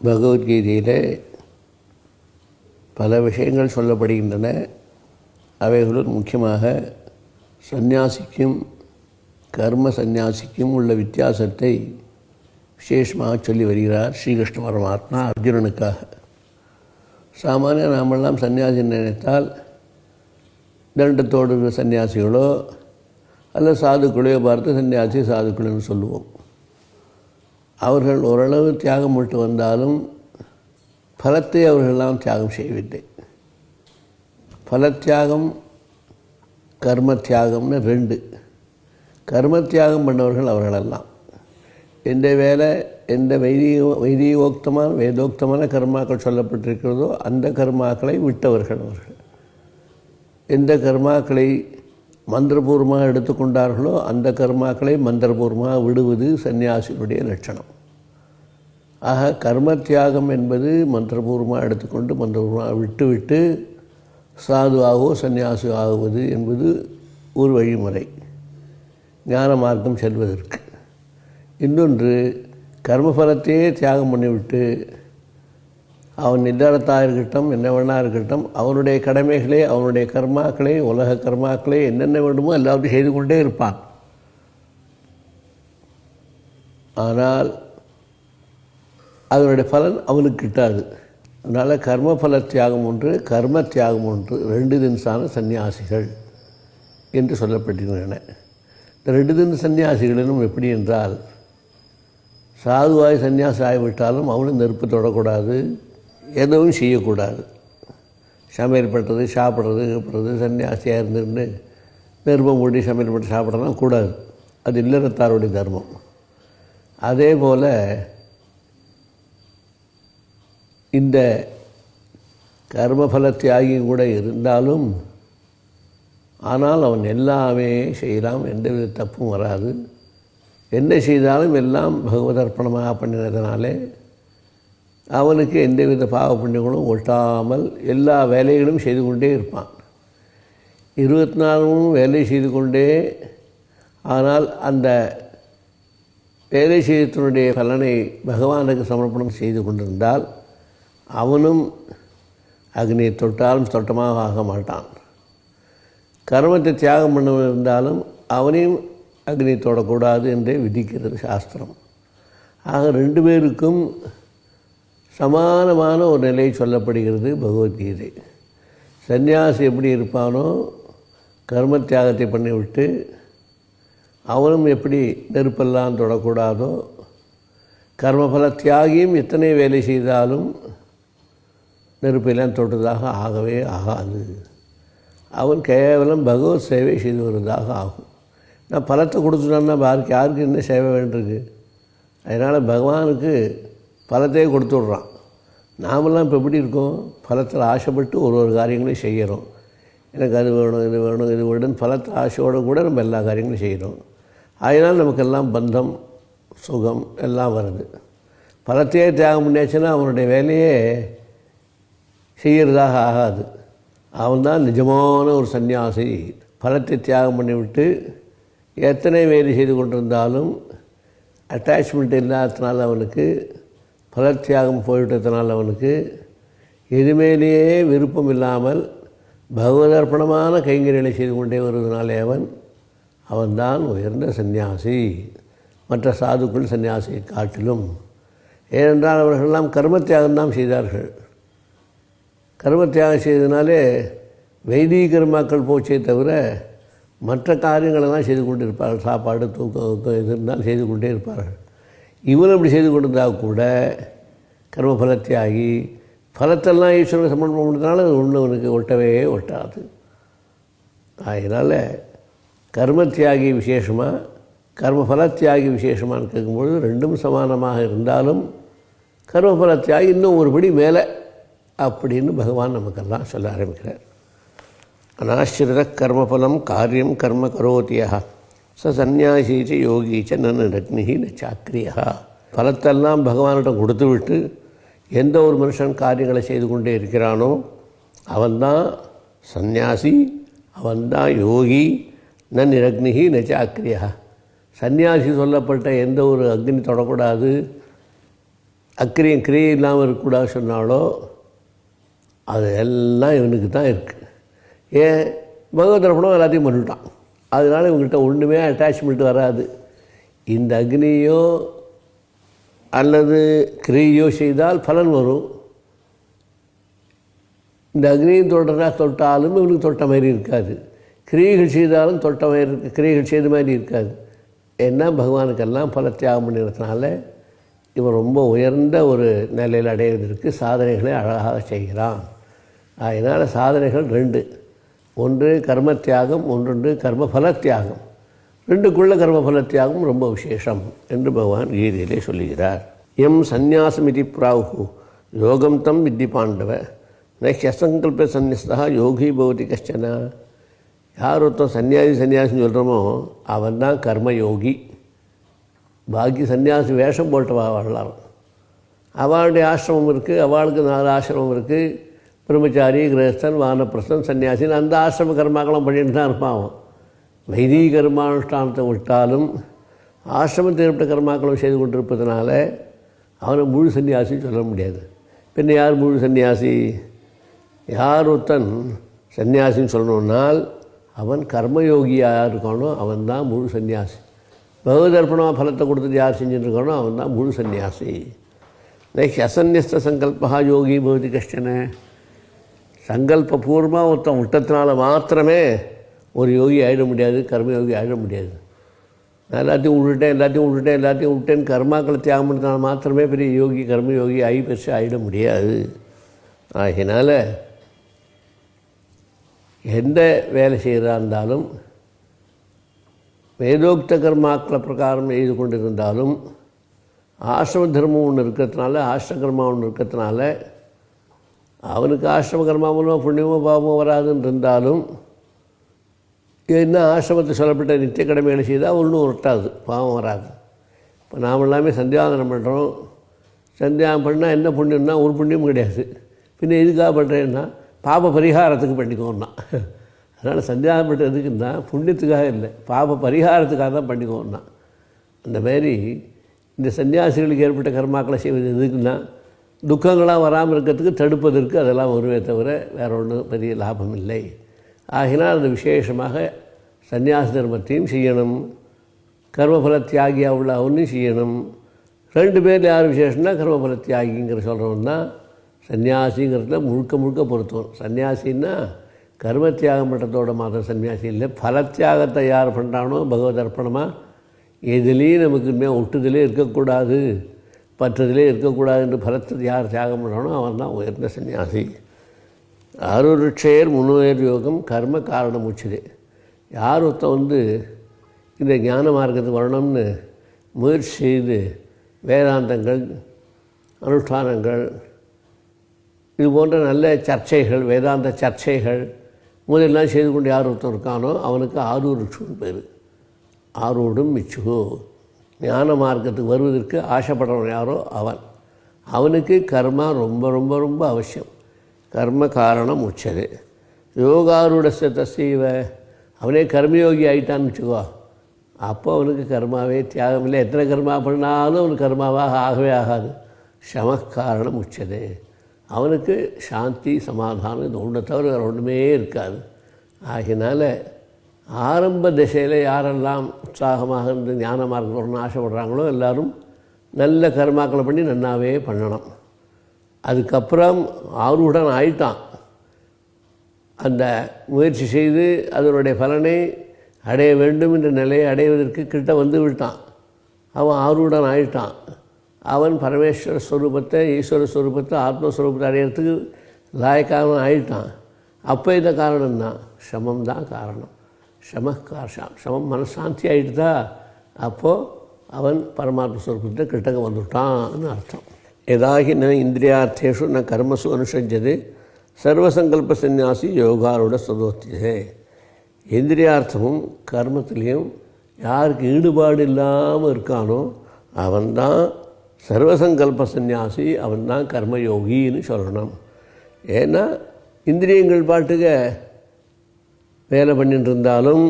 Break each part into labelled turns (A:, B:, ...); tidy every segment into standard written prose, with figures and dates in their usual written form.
A: பகவத்கீதையில் பல விஷயங்கள் சொல்லப்படுகின்றன. அவைகளுள் முக்கியமாக சந்நியாசிக்கும் கர்ம சந்நியாசிக்கும் உள்ள வித்தியாசத்தை விசேஷமாக சொல்லி வருகிறார் ஸ்ரீகிருஷ்ண பரமாத்மா அர்ஜுனனுக்காக. சாமானிய நாமெல்லாம் சன்னியாசி நினைத்தால் தண்டத்தோடு இருக்கிற சன்னியாசிகளோ அல்லது சாதுக்களையோ பார்த்து சன்னியாசி சாதுக்கள்னு சொல்லுவோம். அவர்கள் ஓரளவு தியாகம் விட்டு வந்தாலும் பலத்தை அவர்களெல்லாம் தியாகம் செய்யவில்லை. பலத்தியாகம் கர்ம தியாகம்னு ரெண்டு. கர்ம தியாகம் பண்ணவர்கள் அவர்களெல்லாம் எந்த வேலை எந்த வேதோக்தமான கர்மாக்கள் சொல்லப்பட்டிருக்கிறதோ அந்த கர்மாக்களை விட்டவர்கள் அவர்கள். எந்த கர்மாக்களை மந்திரபூர்வமாக எடுத்துக்கொண்டார்களோ அந்த கர்மாக்களை மந்திரபூர்வமாக விடுவது சன்னியாசிகளுடைய லட்சணம். ஆக கர்ம தியாகம் என்பது மந்திரபூர்வமாக எடுத்துக்கொண்டு மந்திரபூர்வமாக விட்டுவிட்டு சாதுவாகவோ சன்னியாசி ஆகுவது என்பது ஒரு வழிமுறை ஞான மார்க்கம் செல்வதற்கு. இன்னொன்று கர்மபலத்தையே தியாகம் பண்ணிவிட்டு அவன் நிதானத்தாக இருக்கட்டும் என்ன வேணா இருக்கட்டும் அவனுடைய கடமைகளை அவனுடைய கர்மாக்களை உலக கர்மாக்களை என்னென்ன வேண்டுமோ எல்லாத்தையும் செய்து கொண்டே இருப்பான். ஆனால் அதனுடைய பலன் அவனுக்கு கிட்டாது. அதனால் கர்மபல தியாகம் ஒன்று கர்ம தியாகம் ஒன்று ரெண்டு தினசான சன்னியாசிகள் என்று சொல்லப்பட்டிருக்கின்றன. இந்த ரெண்டு தின சன்னியாசிகளிலும் எப்படி என்றால் சாதுவாய் சன்னியாசி ஆகிவிட்டாலும் அவனும் நெருப்பு தொடக்கூடாது, எதுவும் செய்யக்கூடாது. சமையல் பண்ணுறது சாப்பிட்றது கீப்பிட்றது சன்னியாசியாக இருந்துட்டு நெருப்பம் மூடி சமையல் பண்ணி சாப்பிட்றதுலாம் கூடாது. அது இல்லறத்தாருடைய தர்மம். அதே போல் இந்த கர்மபல தியாகியும் கூட இருந்தாலும் ஆனால் அவன் எல்லாமே செய்யலாம், எந்தவித தப்பும் வராது. என்ன செய்தாலும் எல்லாம் பகவத் அர்ப்பணமாக பண்ணினதுனாலே அவனுக்கு எந்தவித பாவ புண்ணியங்களும் ஒட்டாமல் எல்லா வேலைகளும் செய்து கொண்டே இருப்பான். 24 வேலை செய்து கொண்டே, ஆனால் அந்த வேலை செய்தத்தினுடைய பலனை பகவானுக்கு சமர்ப்பணம் செய்து கொண்டிருந்தால் அவனும் அக்னியை தொட்டாலும் தொட்டமாக ஆக மாட்டான். கர்மத்தை தியாகம் பண்ண இருந்தாலும் அவனையும் அக்னி தொடக்கூடாது என்றே விதிக்கிறது சாஸ்திரம். ஆக ரெண்டு பேருக்கும் சமானமான ஒரு நிலை சொல்லப்படுகிறது பகவத்கீதை. சந்நியாசி எப்படி இருப்பானோ கர்ம தியாகத்தை பண்ணிவிட்டு அவனும் எப்படி நெருப்பெல்லாம் தொடக்கூடாதோ கர்மபல தியாகியும் எத்தனை வேலை செய்தாலும் நெருப்பெல்லாம் தொட்டதாக ஆகவே ஆகாது. அவன் கேவலம் பகவத் சேவை செய்து வருவதாக ஆகும். நான் பலத்தை கொடுத்துட்டான்னா யாருக்கு என்ன சேவை வேண்டியிருக்கு? அதனால் பகவானுக்கு பலத்தையே கொடுத்து விட்றான். நாமெல்லாம் இப்போ எப்படி இருக்கோம்? பலத்தில் ஆசைப்பட்டு ஒரு காரியங்களையும் செய்கிறோம். எனக்கு அது வேணும் இது வேணும் இது வேணும் பலத்தில் ஆசையோடு கூட நம்ம எல்லா காரியங்களும் செய்கிறோம். அதனால் நமக்கெல்லாம் பந்தம் சுகம் எல்லாம் வருது. பலத்தையே தியாகம் பண்ணியாச்சுன்னா அவனுடைய வேலையே செய்கிறதாக ஆகாது. அவன்தான் நிஜமான ஒரு சன்னியாசி. பலத்தை தியாகம் பண்ணிவிட்டு எத்தனை வேலை செய்து கொண்டிருந்தாலும் அட்டாச்மெண்ட் இல்லாததுனால அவனுக்கு பலத்தியாகம் போய்விட்டதுனால அவனுக்கு எதுமேலேயே விருப்பம் இல்லாமல் பகவதர்ப்பணமான கைங்கரியங்களை செய்து கொண்டே வருவதனாலே அவன்தான் உயர்ந்த சன்னியாசி மற்ற சாதுக்கள் சன்னியாசியை காட்டிலும். ஏனென்றால் அவர்களெல்லாம் கர்மத்தியாகம்தான் செய்தார்கள். கர்மத்தியாகம் செய்ததினாலே வைதிக கர்மாக்கள் போச்சே தவிர மற்ற காரியங்களெல்லாம் செய்து கொண்டு இருப்பார்கள். சாப்பாடு தூக்கம் இது இருந்தாலும் செய்து கொண்டே இருப்பார்கள். இவனும் இப்படி செய்து கொண்டிருந்தால் கூட கர்மபலத்தியாகி பலத்தெல்லாம் ஈஸ்வரன் சமர்ப்பணம் பண்ணுறதுனால அது ஒன்றவனுக்கு ஒட்டவே ஒட்டாது. அதனால் கர்மத்தியாகி விசேஷமாக கர்மபலத்தியாகி விசேஷமானு கேட்கும்பொழுது ரெண்டும் சமானமாக இருந்தாலும் கர்மபலத்தியாகி இன்னும் ஒருபடி மேலே அப்படின்னு பகவான் நமக்கெல்லாம் சொல்ல ஆரம்பிக்கிறார். அநாசிரித கர்மபலம் காரியம் கர்ம கரோத்தியா ச சந்நியாசீச்ச யோகீச்ச நக்னிஹி ந சாக்கிரியா. பலத்தெல்லாம் பகவானிடம் கொடுத்து விட்டு எந்த ஒரு மனுஷன் காரியங்களை செய்து கொண்டே இருக்கிறானோ அவன்தான் சந்நியாசி, அவன்தான் யோகி. ந நிரக்னிஹி ந சாக்கிரியா. சந்நியாசி சொல்லப்பட்ட எந்த ஒரு அக்னி தொடக்கூடாது, அக்கிரியம் கிரியை இல்லாமல் இருக்கக்கூடாது சொன்னாலோ அது எல்லாம் இவனுக்கு தான் இருக்குது. ஏன் பகவதர்ப்பணம் எல்லாத்தையும் பண்ணிட்டான். அதனால் இவங்ககிட்ட ஒன்றுமே அட்டாச்மெண்ட் வராது. இந்த அக்னியோ அல்லது கிரியையோ செய்தால் பலன் வரும். இந்த அக்னியும் தொட்டாலும் இவனுக்கு தொட்ட மாதிரி இருக்காது. கிரியைகள் செய்தாலும் தொட்ட மாதிரி கிரியைகள் செய்த மாதிரி இருக்காது. ஏன்னா பகவானுக்கெல்லாம் பல தியாகம் பண்ணிடுறதுனால இவன் ரொம்ப உயர்ந்த ஒரு நிலையில் அடைவதற்கு சாதனைகளை அழகாக செய்கிறான். அதனால் சாதனைகள் 2, ஒன்று கர்ம தியாகம், ஒன்று கர்மபல தியாகம். 2க்குள்ள கர்மபல தியாகம் ரொம்ப விசேஷம் என்று பகவான் கீதையிலே சொல்லுகிறார். எம் சந்நியாசம் இது பிராகு யோகம் தம் வித்தி பாண்டவ நசங்கல்ப சந்நியஸ்தா யோகி பவதி கஷ்டன. யார் ஒருத்தன் சன்னியாசின்னு சொல்கிறோமோ அவன் தான் கர்மயோகி. பாக்கி சன்னியாசி வேஷம் போட்டவா வாழலாம். அவளுடைய ஆசிரமம் இருக்குது, அவளுக்கு 4 ஆசிரமம் இருக்குது. பிரம்மச்சாரி, கிரகஸ்தன், வானப்பிரஸ்தன், சன்னியாசின்னு அந்த ஆசிரம கர்மாக்களும் பண்ணிட்டு தான் இருப்பான். அவன் வைதிக கர்மானுஷ்டானத்தை விட்டாலும் ஆசிரமத்தில் ஏற்பட்ட கர்மாக்களும் செய்து கொண்டிருப்பதனால அவனை முழு சன்னியாசின்னு சொல்ல முடியாது. பின்ன யார் முழு சன்னியாசி? யார் ஒருத்தன் சன்னியாசின்னு சொல்லணுன்னால் அவன் கர்மயோகியாக இருக்கானோ அவன் தான் முழு சன்னியாசி. பகவதர்ப்பணமாக பலத்தை கொடுத்துட்டு யார் செஞ்சுட்டு இருக்கானோ அவன் தான் முழு சன்னியாசி. நெக்ஸ்ட் அசன்யஸ்த சங்கல்பா யோகி பவதி கஷ்டன. சங்கல்பபூர்வமாக ஒருத்தன் விட்டத்தினால மாத்திரமே ஒரு யோகி ஆகிட முடியாது, கர்மயோகி ஆகிட முடியாது. நான் எல்லாத்தையும் விட்டேன்னு கர்மாக்களை தியாகம் பண்ணதுனால மாத்திரமே பெரிய யோகி கர்மயோகி பெருசு ஆகிட முடியாது. ஆகினால எந்த வேலை செய்கிறதா இருந்தாலும் வேதோக்த கர்மாக்களை பிரகாரம் செய்து கொண்டிருந்தாலும் ஆசிரம தர்மம் ஒன்று இருக்கிறதுனால ஆசிரம ஒன்று இருக்கிறதுனால அவனுக்கு ஆசிரம கர்மாவோ புண்ணியமோ பாவமோ வராதுன்னு இருந்தாலும் என்ன ஆசிரமத்தை சொல்லப்பட்ட நித்திய கடமைகளை செய்தால் ஒன்றும் ஒட்டாது, பாவம் வராது. இப்போ நாம் எல்லாமே சந்தியாவந்தனம் பண்ணுறோம். சந்தியாவனம் பண்ணால் என்ன புண்ணியம்னா ஒரு புண்ணியமும் கிடையாது. பின்ன எதுக்காக பண்ணுறேன்னா பாப பரிகாரத்துக்கு பண்ணிக்கோன்னா. அதனால் சந்தியாவனம் பண்ணுறது எதுக்குன்னா புண்ணியத்துக்காக இல்லை, பாப பரிகாரத்துக்காக தான் பண்ணிக்கோன்னா. அந்த மாதிரி இந்த சன்னியாசிகளுக்கு ஏற்பட்ட கர்மாக்களை செய்வது எதுக்குன்னா துக்கங்களாக வராமல் இருக்கிறதுக்கு தடுப்பதற்கு அதெல்லாம் வருவே தவிர வேறு ஒன்றும் பெரிய லாபம் இல்லை. ஆகினால் அது விசேஷமாக சந்நியாச தர்மத்தையும் செய்யணும், கர்மபல தியாகியாக உள்ள அவனையும் செய்யணும். 2 பேர் யார் விசேஷம்னா கர்மபல தியாகிங்கிற சொல்கிறவன் தான் சன்னியாசிங்கிறதுல முழுக்க பொறுத்தவன். சன்னியாசின்னா கர்ம தியாகம் பண்ணுறதோட மாத்திரம் சன்னியாசி இல்லை, பல தியாகத்தை யார் பண்ணுறானோ பகவத் அர்ப்பணமாக எதுலேயும் நமக்கு இனிமேல் ஒட்டுதலே இருக்கக்கூடாது, பற்றதிலே இருக்கக்கூடாது என்று பலத்தை யார் தியாகம் பண்ணுறானோ அவன் தான் உயர்ந்த சன்னியாசி. ஆருருட்சேர் முன்னுயர் யோகம் கர்ம காரணம் உச்சிதே. யார் ஒருத்தன் இந்த ஞான மார்க்கத்துக்கு வரணும்னு முயற்சி செய்து வேதாந்தங்கள் அனுஷ்டானங்கள் இது போன்ற நல்ல சர்ச்சைகள் வேதாந்த சர்ச்சைகள் முதலெல்லாம் செய்து கொண்டு யார் ஒருத்தன் இருக்கானோ அவனுக்கு ஆரூருட்சுன்னு பேர். ஆரோடும் மிச்சு. ஞான மார்க்கத்துக்கு வருவதற்கு ஆசைப்படுறவன் யாரோ அவனுக்கு கர்மா ரொம்ப ரொம்ப ரொம்ப அவசியம். கர்ம காரணம் உச்சது. யோகாரூடஸ்ய தசைவ. அவனே கர்மயோகி ஆகிட்டான்னு வச்சுக்கோ, அப்போ அவனுக்கு கர்மாவே தியாகம் இல்லை. எத்தனை கர்மா பண்ணாலும் அவனுக்கு கர்மாவாக ஆகவே ஆகாது. சம காரணம் உச்சது. அவனுக்கு சாந்தி சமாதானம் இது ஒன்றை தவிர வேறு ஒன்றுமே இருக்காது. ஆகினால ஆரம்ப திசையில் யாரெல்லாம் உற்சாகமாக இருந்து ஞான மார்க்கம் வரணும்னு ஆசைப்படுறாங்களோ எல்லோரும் நல்ல கர்மாக்களை பண்ணி நன்னாவே பண்ணணும். அதுக்கப்புறம் ஆர்வடன் ஆயிட்டான், அந்த முயற்சி செய்து அதனுடைய பலனை அடைய வேண்டும் என்ற நிலையை அடைவதற்கு கிட்ட வந்து விட்டான். அவன் ஆர்வடன் ஆயிட்டான். அவன் பரமேஸ்வர ஸ்வரூபத்தை ஈஸ்வர ஸ்வரூபத்தை ஆத்மஸ்வரூபத்தை அடையிறதுக்கு லாயக்காரன் ஆயிட்டான். அப்போ இந்த காரணம்தான் சமம் தான் காரணம். சமம் மனசாந்தி ஆகிட்டுதா அப்போது அவன் பரமாத்ம ஸ்வரூபத்தை கிட்டக்க வந்துவிட்டான்னு அர்த்தம். எதாகி ந இந்திரியார்த்தேஷு ந கர்மசு அனுஷஜ்யதே சர்வசங்கல்ப சந்நியாசி யோகாரோட சதோத்தியதே. இந்திரியார்த்தமும் கர்மத்திலையும் யாருக்கு ஈடுபாடு இல்லாமல் இருக்கானோ அவன்தான் சர்வசங்கல்ப சந்நியாசி, அவன்தான் கர்மயோகின்னு சொல்லணும். ஏன்னா இந்திரியங்கள் பாட்டுக்க வேலை பண்ணிட்டு இருந்தாலும்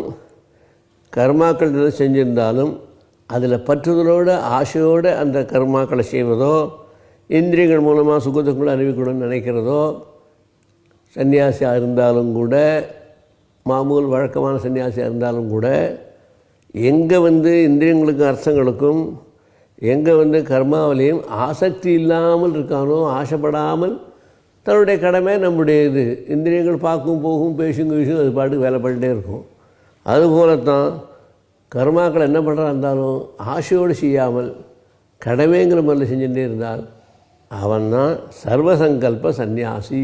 A: கர்மாக்கள் எதாவது செஞ்சிருந்தாலும் அதில் பற்றுதலோடு ஆசையோடு அந்த கர்மாக்களை செய்வதோ இந்திரியங்கள் மூலமாக சுகத்துக்குள்ள அறிவிக்கணும்னு நினைக்கிறதோ, சன்னியாசியாக இருந்தாலும் கூட, மாமூல் வழக்கமான சன்னியாசியாக இருந்தாலும் கூட, எங்கே இந்திரியங்களுக்கும் அர்த்தங்களுக்கும் எங்கே கர்மாவிலையும் ஆசக்தி இல்லாமல் இருக்கானோ, ஆசைப்படாமல் தன்னுடைய கடமை நம்முடைய இது இந்திரியங்கள் பார்க்கும் போகும் பேசுங்க அது பாட்டுக்கு வேலை பண்ணிட்டே இருக்கும். அதுபோலத்தான் கர்மாக்கள் என்ன பண்ணுறா இருந்தாலும் ஆசையோடு செய்யாமல் கடமைங்கிற முறையில் செஞ்சுட்டே இருந்தால் அவன் தான் சர்வசங்கல்ப சந்நியாசி.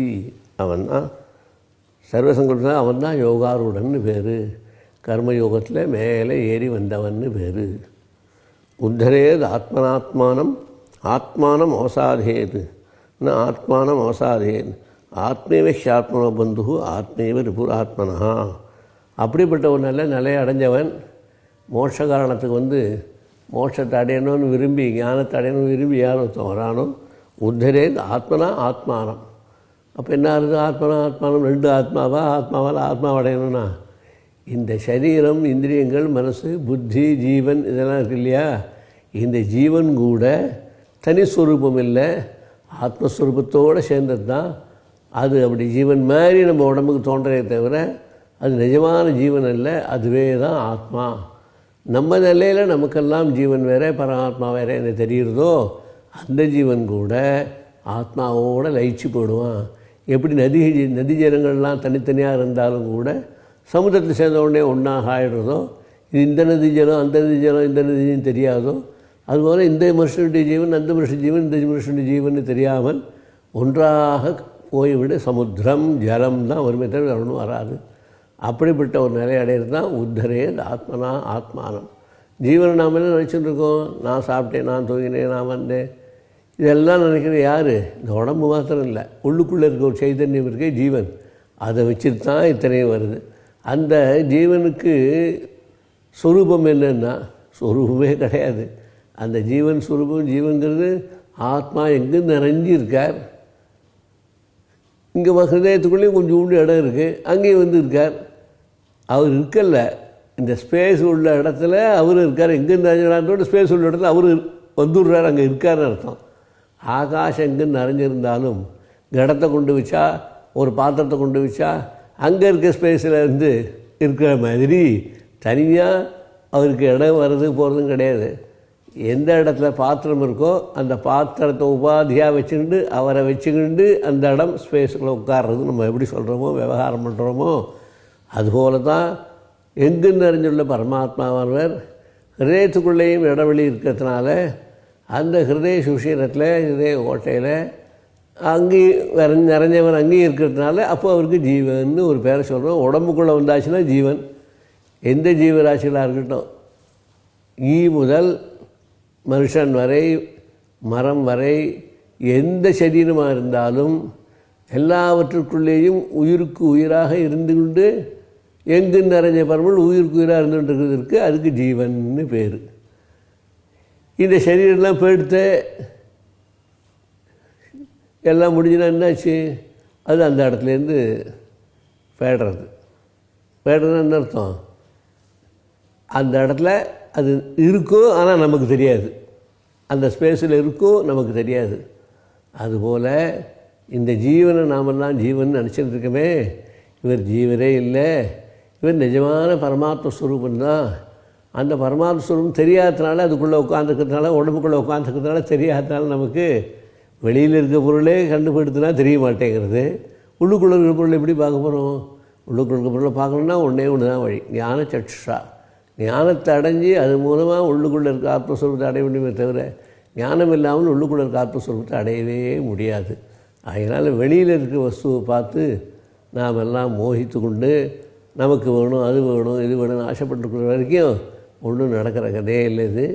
A: அவன் தான் சர்வசங்கல்ப, அவன் தான் யோகாரூடன்னு பேர். கர்மயோகத்தில் மேலே ஏறி வந்தவன்னு பேர். உத்தரேது ஆத்மனாத்மானம் ஆத்மானம் அவசாதேது ந ஆத்மானம் அவசாதேது ஆத்மேவ ஷாத்மனோ பந்து ஆத்மேவ ரிபுராத்மனா. அப்படிப்பட்ட ஒரு நல்ல நிலையை அடைஞ்சவன் மோட்ச காரணத்துக்கு மோட்சத்தை அடையணும்னு விரும்பி, ஞானத்தை அடையணும்னு விரும்பி யார் ஒருத்தன் வரானோ, உத்தரேது ஆத்மனா ஆத்மானம். அப்போ என்ன இருக்குது? ஆத்மனா ஆத்மானம் ரெண்டு ஆத்மாவால் ஆத்மாவை அடையணும்னா இந்த சரீரம், இந்திரியங்கள், மனசு, புத்தி, ஜீவன் இதெல்லாம் இருக்கு இல்லையா, இந்த ஜீவன் கூட தனிஸ்வரூபம் இல்லை, ஆத்மஸ்வரூபத்தோடு சேர்ந்தது தான். அது அப்படி ஜீவன் மாதிரி நம்ம உடம்புக்கு தோன்றதே தவிர அது நிஜமான ஜீவன் அல்ல, அதுவே தான் ஆத்மா. நம்ம நிலையில் நமக்கெல்லாம் ஜீவன் வேறே பரமாத்மா வேறே என்ன தெரிகிறதோ, அந்த ஜீவன் கூட ஆத்மாவோடு லயிச்சு போடுவான். எப்படி நதி ஜலங்கள்லாம் தனித்தனியாக இருந்தாலும் கூட சமுத்திரத்தில் சேர்ந்த உடனே ஒன்றாக ஆகிடுறதோ, இது இந்த நதி ஜலம் அந்த நதி ஜலம் இந்த நதியும் தெரியாதோ, அதுபோல் இந்த மனுஷனுடைய ஜீவன் அந்த மனுஷன் ஜீவன் இந்த மனுஷனுடைய ஜீவன் தெரியாமல் ஒன்றாக போய்விடு. சமுத்திரம் ஜலம் தான் வருமே தவிர ஒன்றும் வராது. அப்படிப்பட்ட ஒரு நிலை அடையிறது தான் உத்தரே ஆத்மனா ஆத்மானம். ஜீவனை நாம் என்ன நினச்சிட்டு இருக்கோம்? நான் சாப்பிட்டேன், நான் தூங்கினேன், நான் வந்தேன், இதெல்லாம் நினைக்கிறது யார்? இந்த உடம்பு மாத்திரம் இல்லை, உள்ளுக்குள்ளே இருக்க ஒரு சைதன்யம் இருக்கே ஜீவன், அதை வச்சுட்டு தான் இத்தனையும் வருது. அந்த ஜீவனுக்கு ஸ்வரூபம் என்னன்னா ஸ்வரூபமே கிடையாது. அந்த ஜீவன் ஸ்வரூபம், ஜீவன்கிறது ஆத்மா எங்கே நிறைஞ்சி இருக்கார். இங்கே ஹிருதயத்துக்குள்ளேயும் கொஞ்சம் உண்டு இடம் இருக்குது, அங்கேயும் இருக்கார். அவர் இருக்கல்ல, இந்த ஸ்பேஸ் உள்ள இடத்துல அவர் இருக்கார். எங்கேருந்து அறிஞ்சாலும் ஸ்பேஸ் உள்ள இடத்துல அவர் வந்துடுறார், அங்கே இருக்காருன்னு அர்த்தம். ஆகாஷம் எங்கேன்னு நிறைஞ்சிருந்தாலும் கடத்தை கொண்டு வச்சா, ஒரு பாத்திரத்தை கொண்டு வச்சா, அங்கே இருக்க ஸ்பேஸில் இருக்கிற மாதிரி தனியாக அவருக்கு இடம் வர்றது போகிறதும் கிடையாது. எந்த இடத்துல பாத்திரம் இருக்கோ அந்த பாத்திரத்தை உபாதியாக வச்சுக்கிண்டு அவரை வச்சுக்கிண்டு அந்த இடம் ஸ்பேஸில் உட்கார்றது நம்ம எப்படி சொல்கிறோமோ, விவகாரம் பண்ணுறோமோ, அதுபோல தான் எங்கு நிறைஞ்சுள்ள பரமாத்மாவானவர் ஹிருதயத்துக்குள்ளேயும் இடைவெளி இருக்கிறதுனால அந்த ஹிருதய சுஷீரத்தில், ஹிருதய ஓட்டையில் அங்கேயும் நிறைஞ்சவன் அங்கேயும் இருக்கிறதுனால அப்போ அவருக்கு ஜீவன்னு ஒரு பேரை சொல்கிறோம். உடம்புக்குள்ளே வந்தாச்சுன்னா ஜீவன். எந்த ஜீவராசிகளாக இருக்கட்டும், ஈ முதல் மனுஷன் வரை, மரம் வரை, எந்த சரீரமாக இருந்தாலும் எல்லாவற்றுக்குள்ளேயும் உயிருக்கு உயிராக இருந்து கொண்டு எங்கு நிறைஞ்ச பரமல் உயிருக்கு உயிராக இருந்துகிட்டு அதுக்கு ஜீவன்னு பேர். இந்த சரீரம்லாம் போயிடுத்து எல்லாம் முடிஞ்சுன்னா என்னாச்சு? அது அந்த இடத்துலேருந்து பேடுறது. என்ன அர்த்தம்? அந்த இடத்துல அது இருக்கும், ஆனால் நமக்கு தெரியாது. அந்த ஸ்பேஸில் இருக்கும், நமக்கு தெரியாது. அதுபோல் இந்த ஜீவனை நாமெல்லாம் ஜீவன் நினச்சிட்டு இருக்கமே, இவர் ஜீவரே இல்லை, இவர் நிஜமான பரமாத்ம ஸ்வரூபந்தான். அந்த பரமாத்ம ஸ்வரூபம் தெரியாததுனால, அதுக்குள்ளே உட்காந்துக்கிறதுனால, உடம்புக்குள்ளே உட்காந்துக்கிறதுனால தெரியாததுனால நமக்கு வெளியில் இருக்க பொருளே கண்டுபிடித்துனா தெரிய மாட்டேங்கிறது. உள்ளுக்குள்ளே இருக்கிற பொருளை எப்படி பார்க்க போகிறோம்? உள்ளுக்குள்ள இருக்கிற பொருளை பார்க்கணுன்னா ஒன்றே தான் வழி, ஞான சக்ஷா. ஞானத்தை அடைஞ்சி அது மூலமாக உள்ளுக்குள்ளே இருக்க ஆத்மஸ்வரூபத்தை அடைய முடியுமே தவிர ஞானம் இல்லாமல் உள்ளுக்குள்ளே இருக்க ஆத்மஸ்வரூபத்தை அடையவே முடியாது. அதனால் வெளியில் இருக்க வஸ்துவை பார்த்து நாம் எல்லாம் மோகித்து கொண்டு நமக்கு வேணும், அது வேணும், இது வேணும்னு ஆசைப்பட்டுருக்கிற வரைக்கும் ஒன்றும் நடக்கிற கதையே இல்லை. இது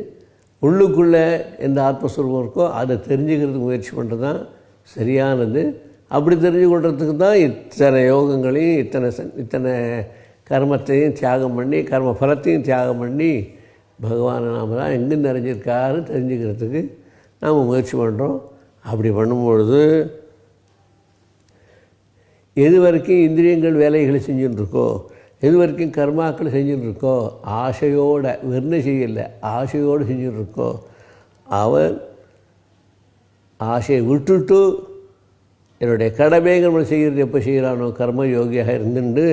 A: உள்ளுக்குள்ளே எந்த ஆத்மஸ்வரூபம் இருக்கோ அதை தெரிஞ்சுக்கிறதுக்கு முயற்சி பண்ணுறது தான் சரியானது. அப்படி தெரிஞ்சு கொள்றதுக்கு தான் இத்தனை யோகங்களையும் இத்தனை கர்மத்தையும் தியாகம் பண்ணி, கர்ம ஃபலத்தையும் தியாகம் பண்ணி பகவானை நாம் தான் எங்கே நிறைஞ்சிருக்காரு தெரிஞ்சுக்கிறதுக்கு நாம் முயற்சி பண்ணுறோம். அப்படி பண்ணும்பொழுது எது வரைக்கும் இந்திரியங்கள் வேலைகளை செஞ்சுட்டுருக்கோ, எது வரைக்கும் கர்மாக்கள் செஞ்சுட்டுருக்கோ, ஆசையோடு வெறும் செய்யலை, ஆசையோடு செஞ்சுட்டுருக்கோ, அவன் ஆசையை விட்டுட்டு என்னுடைய கடமைகள் செய்கிறது எப்போ செய்கிறானோ கர்ம யோகியாக இருந்துட்டு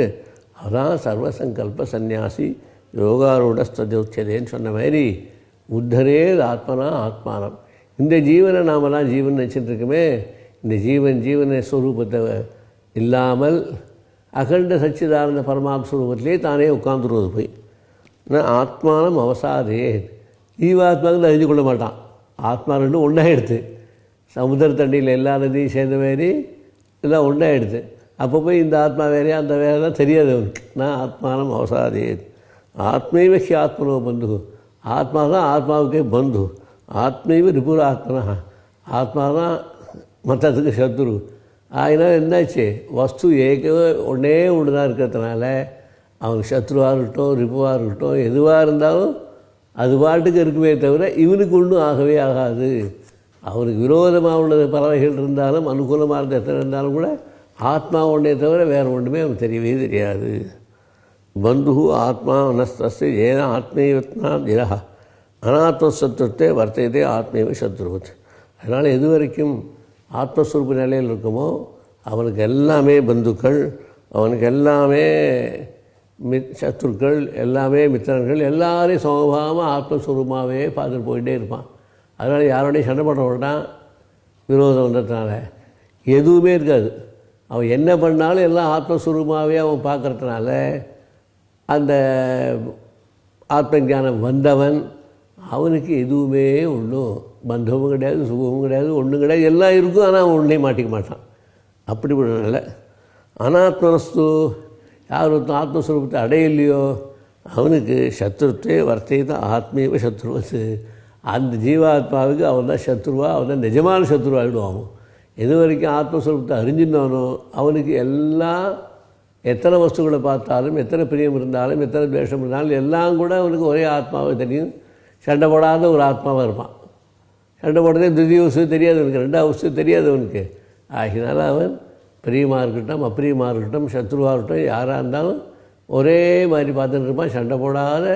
A: அதான் சர்வசங்கல்ப சந்நியாசி யோகாரூட ஸ்தோச்சதேன்னு சொன்ன மாதிரி உத்தரே ஆத்மனா ஆத்மானம். இந்த ஜீவனை நாமெல்லாம் ஜீவன் நினச்சிட்டு இருக்கோமே, இந்த ஜீவன ஸ்வரூபத்தை இல்லாமல் அகண்ட சச்சிதானந்த பரமாத்ம ஸ்வரூபத்திலே தானே உட்காந்துருவது போய் ஆத்மானம் அவசாதே. ஜீவாத்மாவுக்கு அறிஞ்சு கொள்ள மாட்டான். ஆத்மா ரெண்டும் ஒன்றாகிடுது. சமுத்திர தண்ணியில் எல்லா நதியும் சேர்ந்த மாதிரி எல்லாம் ஒன்றாகிடுது. அப்போ போய் இந்த ஆத்மா வேறையா அந்த வேறைலாம் தெரியாது அவனுக்கு. நான் ஆத்மானம் அவசாதே. ஆத்மைவ ஹி ஆத்மனோ பந்து. ஆத்மா தான் ஆத்மாவுக்கே பந்து. ஆத்மைவ ரிபுர ஆத்மனா. ஆத்மா தான் மற்றதுக்கு சத்ரு. அதனால் என்னாச்சு, வஸ்து ஒன்றே ஒன்று தான் இருக்கிறதுனால அவனுக்கு சத்ருவாக இருக்கட்டும் ரிப்புவாக இருக்கட்டும் எதுவாக இருந்தாலும் அது பாட்டுக்கு இருக்குமே தவிர இவனுக்கு ஒன்றும் ஆகவே ஆகாது. அவனுக்கு விரோதமாக உள்ளது பறவைகள் இருந்தாலும் அனுகூலமாக இருந்த எத்தனை இருந்தாலும் கூட ஆத்மா ஒன்றே தவிர வேறு ஒன்றுமே அவனுக்கு தெரியவே தெரியாது. பந்து ஆத்மா நஸ்தஸ்து ஏன ஆத்மீயத்னா திரா அனாத்மசத்ருவத்தை வர்த்தகத்தை ஆத்மீய சத்ருவத். அதனால் எது வரைக்கும் ஆத்மஸ்வரூப நிலையில் இருக்குமோ அவனுக்கு எல்லாமே பந்துக்கள், அவனுக்கு எல்லாமே சத்ருக்கள், எல்லாமே மித்திரர்கள், எல்லாரையும் சமபாவமாக ஆத்மஸ்வரூபமாகவே பார்த்துட்டு போயிட்டே இருப்பான். அதனால் யாரோடையும் சண்டை போட மாட்டான். விரோதம் வந்ததுனால எதுவுமே இருக்காது. அவன் என்ன பண்ணாலும் எல்லாம் ஆத்மஸ்வரூபமாகவே அவன் பார்க்குறதுனால அந்த ஆத்ம ஞானம் வந்தவன் அவனுக்கு எதுவுமே ஒன்றும் பந்தமும் கிடையாது, சுகமும் கிடையாது, ஒன்றும் கிடையாது. எல்லாம் இருக்கும், ஆனால் அவன் ஒன்றே மாட்டிக்க மாட்டான். அப்படிப்பட்டனால அனாத்மனஸ்து யார் ஒருத்தன் ஆத்மஸ்வரூபத்தை அடையலையோ அவனுக்கு சத்ருத்வே வர்த்தகத்தை ஆத்மீய சத்ருவத்து. அந்த ஜீவாத்மாவுக்கு அவன் தான் சத்ருவா, அவன் தான் நிஜமான சத்ருவாகிடுவான். எது வரைக்கும் ஆத்மஸ்வரூபத்தை அறிஞ்சிருந்தானோ அவனுக்கு எல்லாம் எத்தனை வஸ்துக்களை பார்த்தாலும் எத்தனை பிரியம் இருந்தாலும் எத்தனை துவேஷம் இருந்தாலும் எல்லாம் கூட அவனுக்கு ஒரே ஆத்மாவை தெரியும். சண்டை போடாத ஒரு ஆத்மாவாக இருப்பான். சண்டை போடுறதே துதிய வஸ்து தெரியாது அவனுக்கு, ரெண்டாவது வஸ்து தெரியாது அவனுக்கு. ஆகினால அவன் பிரியமாக இருக்கட்டும் அப்பிரியமாக இருக்கட்டும் சத்ருவாக இருக்கட்டும் யாராக இருந்தாலும் ஒரே மாதிரி பார்த்துட்டு இருப்பான். சண்டை போடாத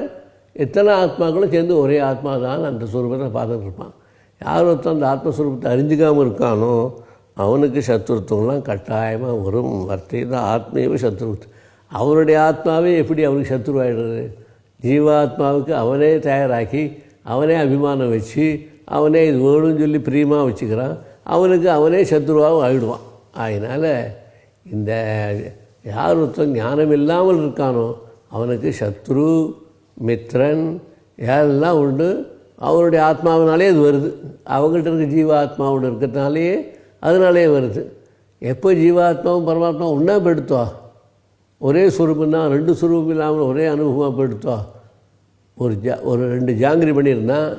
A: எத்தனை ஆத்மாக்களும் சேர்ந்து ஒரே ஆத்மா தான் அந்த ஸ்வரூபத்தை பார்த்துட்டு இருப்பான். யார் ஒருத்தன் அந்த ஆத்மஸ்வரூபத்தை அறிஞ்சிக்காமல் இருக்கானோ அவனுக்கு சத்ருத்துவம்லாம் கட்டாயமாக வரும். வர்த்தகத்தை ஆத்மீயவே சத்ருத்து. அவனுடைய ஆத்மாவே எப்படி அவனுக்கு சத்ருவாயிடுறது? ஜீவாத்மாவுக்கு அவனே தயாராக்கி அவனே அபிமானம் வச்சு அவனே இது வேணும்னு சொல்லி பிரியமாக வச்சுக்கிறான். அவனுக்கு அவனே சத்ருவாகவும் ஆகிடுவான். அதனால் இந்த யார் ஒருத்தன் ஞானம் இல்லாமல் இருக்கானோ அவனுக்கு சத்ரு மித்ரன் எல்லாம் உண்டு. அவனுடைய ஆத்மாவினாலே அது வருது. அவங்கள்ட்ட இருக்க ஜீவாத்மாவோடு இருக்கிறதுனாலேயே அதனாலே வருது. எப்போ ஜீவாத்மாவும் பரமாத்மாவும் ஒன்றா போயிடுத்தோ, ஒரே சுரூபம் தான், ரெண்டு சுரூபம் இல்லாமல் ஒரே அனுபவமாக போயிடுத்தோ. ஒரு ரெண்டு ஜாங்கிரி பண்ணியிருந்தான்,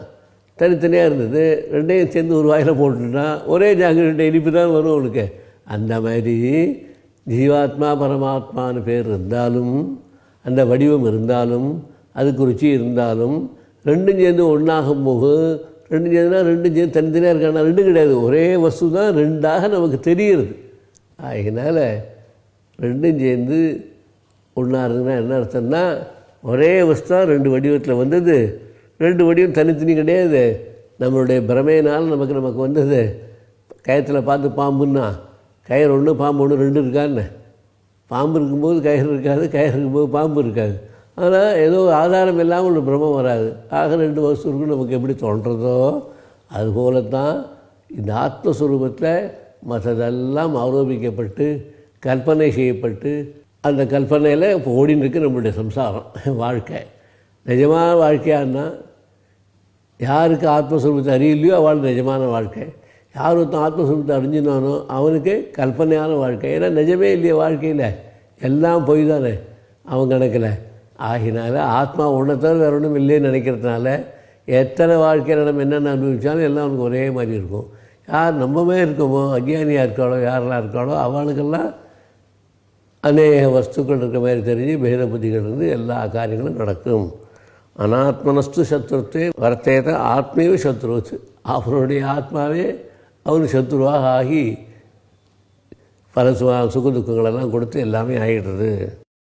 A: தனித்தனியாக இருந்தது, ரெண்டையும் சேர்ந்து ஒரு வாயில் போட்டுட்டான், ஒரே ஜாங்கிரி ரெண்டு இனிப்பு தான் வரும் அவனுக்கு. அந்த மாதிரி ஜீவாத்மா பரமாத்மான்னு பேர் இருந்தாலும் அந்த வடிவம் இருந்தாலும் அதுக்கு ருச்சி இருந்தாலும் ரெண்டும் சேர்ந்து ஒன்றாகும் போது ரெண்டும் சேர்ந்துனா ரெண்டும் சேர்ந்து தனித்தனியாக இருக்கானா ரெண்டும் கிடையாது. ஒரே வஸ்து தான் ரெண்டாக நமக்கு தெரிகிறது. அதனால் ரெண்டும் சேர்ந்து ஒன்றா இருக்குதுன்னா என்ன அர்த்தம்னா ஒரே வஸ்து ரெண்டு வடிவத்தில் வந்தது. ரெண்டு வடிவம் தனித்தனி கிடையாது. நம்மளுடைய பிரமையினால் நமக்கு வந்தது. கயத்தில் பார்த்து பாம்புன்னா கயிறு ஒன்று பாம்பு ஒன்று ரெண்டு இருக்கான்னு. பாம்பு இருக்கும்போது கயிறு இருக்காது, கயிறு இருக்கும்போது பாம்பு இருக்காது. ஆனால் ஏதோ ஆதாரம் இல்லாமல் ஒரு பிரம்மம் வராது. ஆக ரெண்டு வஸ்து இருக்குன்னு நமக்கு எப்படி தோன்றதோ அதுபோல தான் இந்த ஆத்மஸ்வரூபத்தில் மற்றதெல்லாம் ஆரோபிக்கப்பட்டு கற்பனை செய்யப்பட்டு அந்த கற்பனையில் இப்போ ஓடின்னு இருக்கு நம்மளுடைய சம்சாரம் வாழ்க்கை. நிஜமான வாழ்க்கையானா யாருக்கு ஆத்மஸ்வரூபத்தை அறியலையோ அவள் நிஜமான வாழ்க்கை. யார் ஒருத்தன் ஆத்மஸ்வரூபத்தை அறிஞ்சினானோ அவனுக்கு கல்பனையான வாழ்க்கை. ஏன்னா நிஜமே இல்லையே வாழ்க்கையில், எல்லாம் பொய் தானே அவன் கணக்கில். ஆகினால ஆத்மா ஒன்றை தவிர வேறு ஒன்றும் இல்லைன்னு நினைக்கிறதுனால எத்தனை வாழ்க்கையில் நம்ம என்னென்ன அனுபவித்தாலும் எல்லாம் அவனுக்கு ஒரே மாதிரி இருக்கும். யார் நம்பவே இருக்கோமோ அஜ்ஞானியாக இருக்காளோ யாரெல்லாம் இருக்காளோ அவனுக்கெல்லாம் அநேக வஸ்துக்கள் இருக்கிற மாதிரி தெரிஞ்சு பேத புத்திகள் இருந்து எல்லா காரியங்களும் நடக்கும். அனாத்மனஸ்து சத்ருத்வே வர்த்தேத ஆத்மீய சத்ருவத்து. அவனுடைய ஆத்மாவே அவனுக்கு சத்ருவாக ஆகி பல சுக துக்கங்களெல்லாம் கொடுத்து எல்லாமே ஆகிடுறது.